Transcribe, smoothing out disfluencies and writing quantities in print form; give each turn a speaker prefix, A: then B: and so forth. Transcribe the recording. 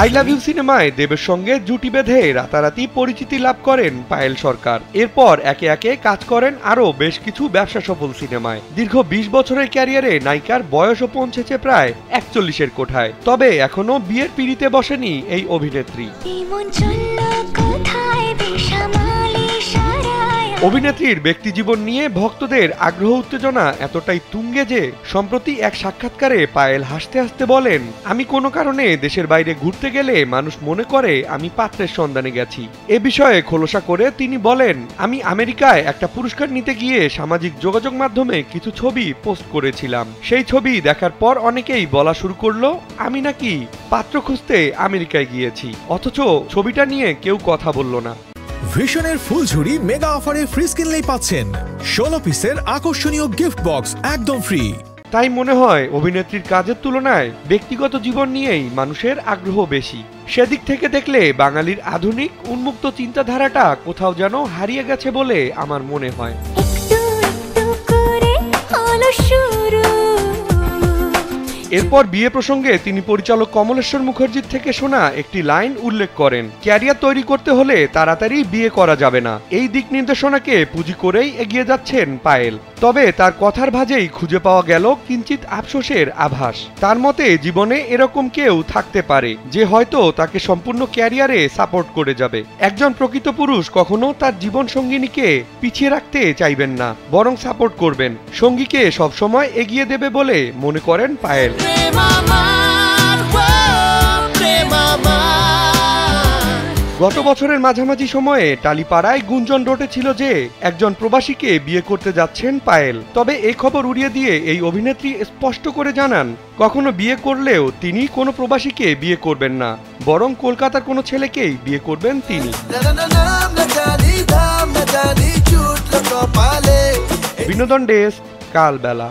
A: I love you সিনেমায় দেবের সঙ্গে জুটি বেঁধে রাতারাতি পরিচিতি লাভ করেন পায়েল সরকার। এরপর একে একে কাজ করেন আরও বেশ কিছু ব্যবসা সফল সিনেমায়। দীর্ঘ ২০ বছরের ক্যারিয়ারে নায়িকার বয়সও পৌঁছেছে প্রায় ৪১-এর কোঠায়। তবে এখনো বিয়ের পিঁড়িতে বসেনি এই অভিনেত্রী। অভিনেত্রীর ব্যক্তিজীবন নিয়ে ভক্তদের আগ্রহ উত্তেজনা এতটাই তুঙ্গে যে সম্প্রতি এক সাক্ষাৎকারে পায়েল হাসতে হাসতে বলেন, আমি কোনো কারণে দেশের বাইরে ঘুরতে গেলে মানুষ মনে করে আমি পাত্রের সন্ধানে গেছি। এ বিষয়ে খোলসা করে তিনি বলেন, আমি আমেরিকায় একটা পুরস্কার নিতে গিয়ে সামাজিক যোগাযোগ মাধ্যমে কিছু ছবি পোস্ট করেছিলাম। সেই ছবি দেখার পর অনেকেই বলা শুরু করলো আমি নাকি পাত্র খুঁজতে আমেরিকায় গিয়েছি, অথচ ছবিটা নিয়ে কেউ কথা বলল না।
B: ভিশনের ফুলঝুরি মেগা অফারে ফ্রিজ কিনলেই পাচ্ছেন 16 পিসের আকর্ষণীয় গিফট বক্স একদম ফ্রি।
A: তাই মনে হয় অভিনেত্রীর কাজের তুলনায় ব্যক্তিগত জীবন নিয়েই মানুষের আগ্রহ বেশি। সেদিক থেকে দেখলে বাঙালির আধুনিক উন্মুক্ত চিন্তাধারাটা কোথাও যেন হারিয়ে গেছে বলে আমার মনে হয়। এরপর বিয়ে প্রসঙ্গে তিনি পরিচালক কমলেশ্বর মুখার্জির থেকে শোনা একটি লাইন উল্লেখ করেন, ক্যারিয়ার তৈরি করতে হলে তাড়াতাড়ি বিয়ে করা যাবে না। এই দিক নির্দেশনাকে পুঁজি করেই এগিয়ে যাচ্ছেন পায়েল। তবে তার কথার ভাঁজেই খুঁজে পাওয়া গেল কিঞ্চিত আফসোসের আভাস। তার মতে জীবনে এরকম কেউ থাকতে পারে যে হয়তো তাকে সম্পূর্ণ ক্যারিয়ারে সাপোর্ট করে যাবে। একজন প্রকৃত পুরুষ কখনো তার জীবন সঙ্গিনীকে পিছিয়ে রাখতে চাইবেন না, বরং সাপোর্ট করবেন, সঙ্গীকে সবসময় এগিয়ে দেবে বলে মনে করেন পায়েল। গত বছরের মাঝামাঝি সময়ে টালিপাড়ায় গুঞ্জন রটেছিল যে একজন প্রবাসীকে বিয়ে করতে যাচ্ছেন পায়েল। তবে এই খবর উড়িয়ে দিয়ে এই অভিনেত্রী স্পষ্ট করে জানান, কখনো বিয়ে করলেও তিনি কোনো প্রবাসীকে বিয়ে করবেন না, বরং কলকাতার কোনো ছেলেকেই বিয়ে করবেন তিনি। বিনোদন ডেস্ক, কালবেলা।